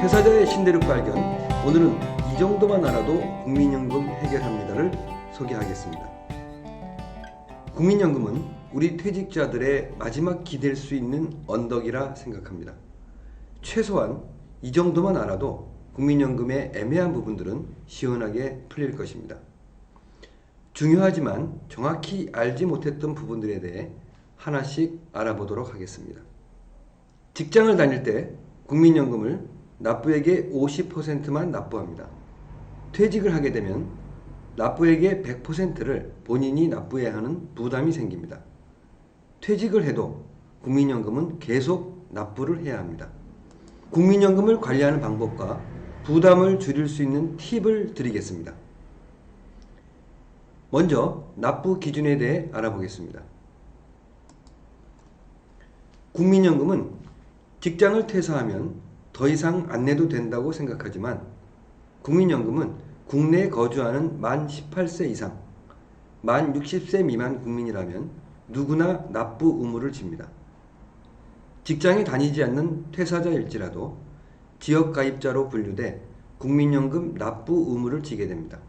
퇴사자의 신대륙 발견. 오늘은 이 정도만 알아도 국민연금 해결합니다를 소개하겠습니다. 국민연금은 우리 퇴직자들의 마지막 기댈 수 있는 언덕이라 생각합니다. 최소한 이 정도만 알아도 국민연금의 애매한 부분들은 시원하게 풀릴 것입니다. 중요하지만 정확히 알지 못했던 부분들에 대해 하나씩 알아보도록 하겠습니다. 직장을 다닐 때 국민연금을 납부액의 50%만 납부합니다. 퇴직을 하게 되면 납부액의 100%를 본인이 납부해야 하는 부담이 생깁니다. 퇴직을 해도 국민연금은 계속 납부를 해야 합니다. 국민연금을 관리하는 방법과 부담을 줄일 수 있는 팁을 드리겠습니다. 먼저 납부 기준에 대해 알아보겠습니다. 국민연금은 직장을 퇴사하면 더 이상 안 내도 된다고 생각하지만 국민연금은 국내에 거주하는 만 18세 이상, 만 60세 미만 국민이라면 누구나 납부 의무를 집니다. 직장에 다니지 않는 퇴사자일지라도 지역가입자로 분류돼 국민연금 납부 의무를 지게 됩니다.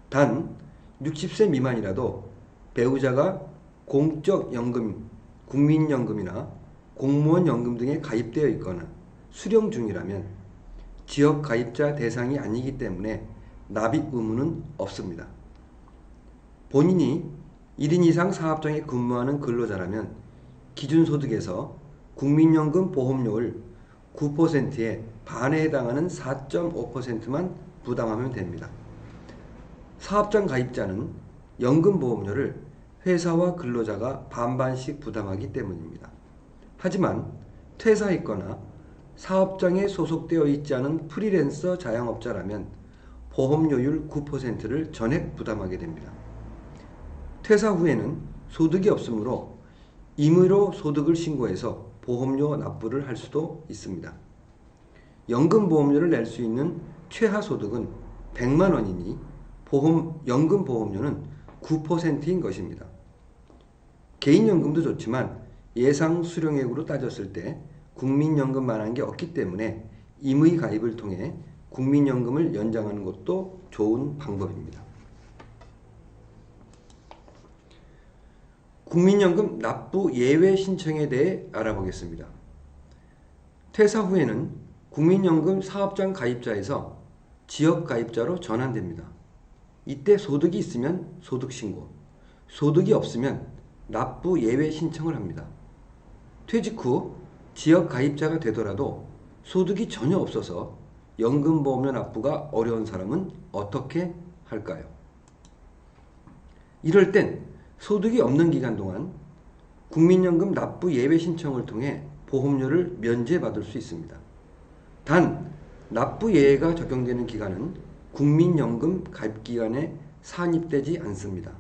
단 60세 미만이라도 배우자가 공적연금, 국민연금이나 공무원연금 등에 가입되어 있거나 수령 중이라면 지역가입자 대상이 아니기 때문에 납입 의무는 없습니다. 본인이 1인 이상 사업장에 근무하는 근로자라면 기준소득에서 국민연금 보험료를 9%에 반에 해당하는 4.5%만 부담하면 됩니다. 사업장 가입자는 연금보험료를 회사와 근로자가 반반씩 부담하기 때문입니다. 하지만 퇴사했거나 사업장에 소속되어 있지 않은 프리랜서 자영업자라면 보험료율 9%를 전액 부담하게 됩니다. 퇴사 후에는 소득이 없으므로 임의로 소득을 신고해서 보험료 납부를 할 수도 있습니다. 연금보험료를 낼 수 있는 최하 소득은 100만 원이니 연금보험료는 9%인 것입니다. 개인연금도 좋지만 예상 수령액으로 따졌을 때 국민연금만한 게 없기 때문에 임의 가입을 통해 국민연금을 연장하는 것도 좋은 방법입니다. 국민연금 납부 예외 신청에 대해 알아보겠습니다. 퇴사 후에는 국민연금 사업장 가입자에서 지역 가입자로 전환됩니다. 이때 소득이 있으면 소득신고, 소득이 없으면 납부 예외 신청을 합니다. 퇴직 후 지역 가입자가 되더라도 소득이 전혀 없어서 연금보험료 납부가 어려운 사람은 어떻게 할까요? 이럴 땐 소득이 없는 기간 동안 국민연금 납부 예외 신청을 통해 보험료를 면제받을 수 있습니다. 단 납부 예외가 적용되는 기간은 국민연금 가입기간에 산입되지 않습니다.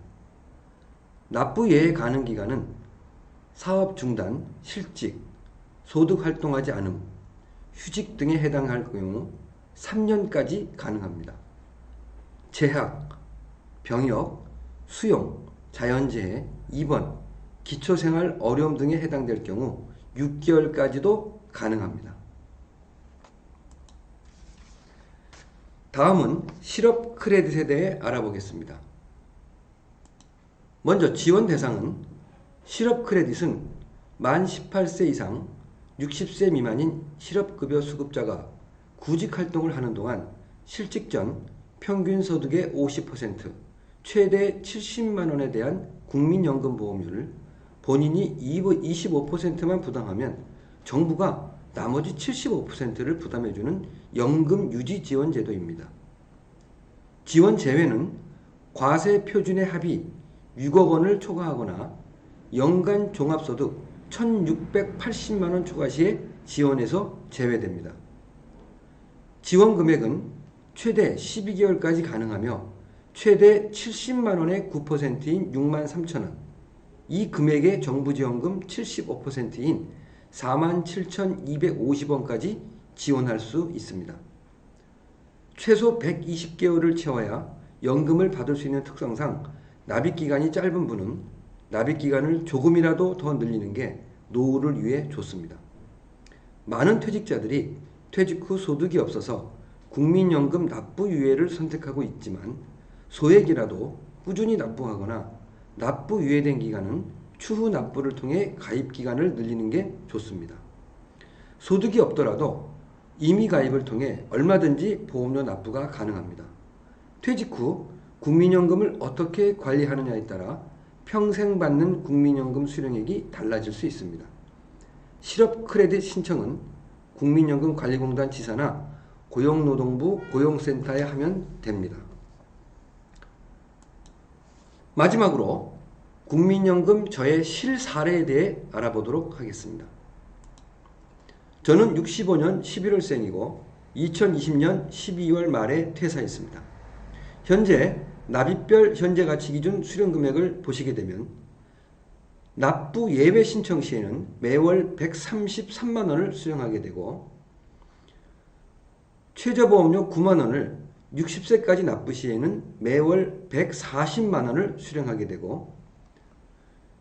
납부 예외 가능 기간은 사업 중단, 실직, 소득 활동하지 않음, 휴직 등에 해당할 경우 3년까지 가능합니다. 재학, 병역, 수용, 자연재해, 입원, 기초생활 어려움 등에 해당될 경우 6개월까지도 가능합니다. 다음은 실업 크레딧에 대해 알아보겠습니다. 먼저 지원 대상은 실업 크레딧은 만 18세 이상 60세 미만인 실업급여 수급자가 구직 활동을 하는 동안 실직 전 평균 소득의 50%, 최대 70만 원에 대한 국민연금 보험료를 본인이 25%만 부담하면 정부가 나머지 75%를 부담해주는 연금 유지 지원 제도입니다. 지원 제외는 과세 표준의 합이 6억 원을 초과하거나 연간 종합소득 1,680만 원 초과 시에 지원에서 제외됩니다. 지원 금액은 최대 12개월까지 가능하며 최대 70만 원의 9%인 6만 3천 원, 이 금액의 정부지원금 75%인 47,250원까지 지원할 수 있습니다. 최소 120개월을 채워야 연금을 받을 수 있는 특성상 납입기간이 짧은 분은 납입기간을 조금이라도 더 늘리는 게 노후를 위해 좋습니다. 많은 퇴직자들이 퇴직 후 소득이 없어서 국민연금 납부 유예를 선택하고 있지만 소액이라도 꾸준히 납부하거나 납부 유예된 기간은 추후 납부를 통해 가입 기간을 늘리는 게 좋습니다. 소득이 없더라도 임의 가입을 통해 얼마든지 보험료 납부가 가능합니다. 퇴직 후 국민연금을 어떻게 관리하느냐에 따라 평생 받는 국민연금 수령액이 달라질 수 있습니다. 실업 크레딧 신청은 국민연금관리공단 지사나 고용노동부 고용센터에 하면 됩니다. 마지막으로 국민연금 저의 실사례에 대해 알아보도록 하겠습니다. 저는 65년 11월생이고 2020년 12월 말에 퇴사했습니다. 현재 납입별 현재가치기준 수령금액을 보시게 되면 납부 예외 신청 시에는 매월 133만원을 수령하게 되고 최저보험료 9만원을 60세까지 납부 시에는 매월 140만원을 수령하게 되고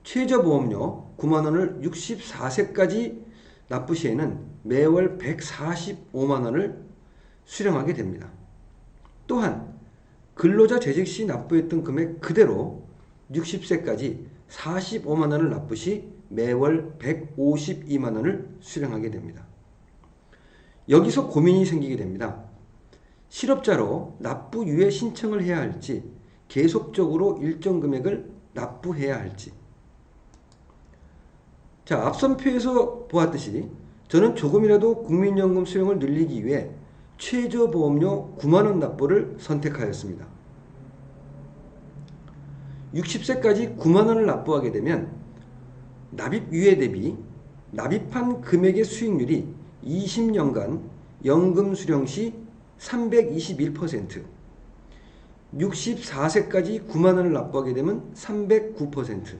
최저보험료 9만원을 64세까지 납부 시에는 매월 145만원을 수령하게 됩니다. 또한 근로자 재직 시 납부했던 금액 그대로 60세까지 45만원을 납부 시 매월 152만원을 수령하게 됩니다. 여기서 고민이 생기게 됩니다. 실업자로 납부 유예 신청을 해야 할지 계속적으로 일정 금액을 납부해야 할지. 자, 앞선 표에서 보았듯이 저는 조금이라도 국민연금 수령을 늘리기 위해 최저보험료 9만원 납부를 선택하였습니다. 60세까지 9만원을 납부하게 되면 납입 유예 대비 납입한 금액의 수익률이 20년간 연금 수령 시 321%, 64세까지 9만원을 납부하게 되면 309%,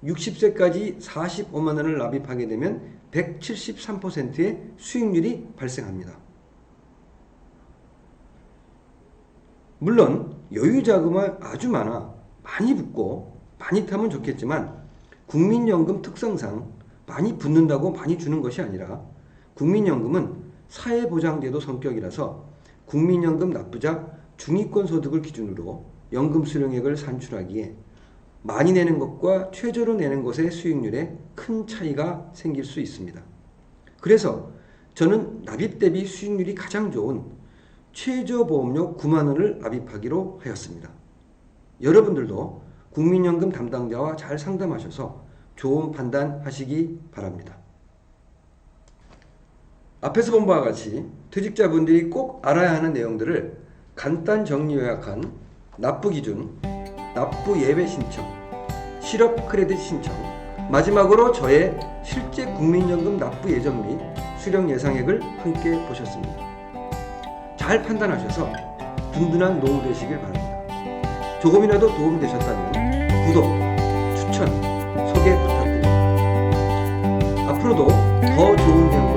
60세까지 45만원을 납입하게 되면 173%의 수익률이 발생합니다. 물론 여유자금이 아주 많이 붙고 많이 타면 좋겠지만 국민연금 특성상 많이 붙는다고 많이 주는 것이 아니라 국민연금은 사회보장제도 성격이라서 국민연금 납부자 중위권 소득을 기준으로 연금 수령액을 산출하기에 많이 내는 것과 최저로 내는 것의 수익률에 큰 차이가 생길 수 있습니다. 그래서 저는 납입 대비 수익률이 가장 좋은 최저보험료 9만원을 납입하기로 하였습니다. 여러분들도 국민연금 담당자와 잘 상담하셔서 좋은 판단하시기 바랍니다. 앞에서 본 바와 같이 퇴직자분들이 꼭 알아야 하는 내용들을 간단 정리 요약한 납부 기준, 납부 예외 신청, 실업 크레딧 신청, 마지막으로 저의 실제 국민연금 납부 예정 및 수령 예상액을 함께 보셨습니다. 잘 판단하셔서 든든한 노후 되시길 바랍니다. 조금이라도 도움되셨다면 구독, 추천, 소개 부탁드립니다. 앞으로도 더 좋은 내용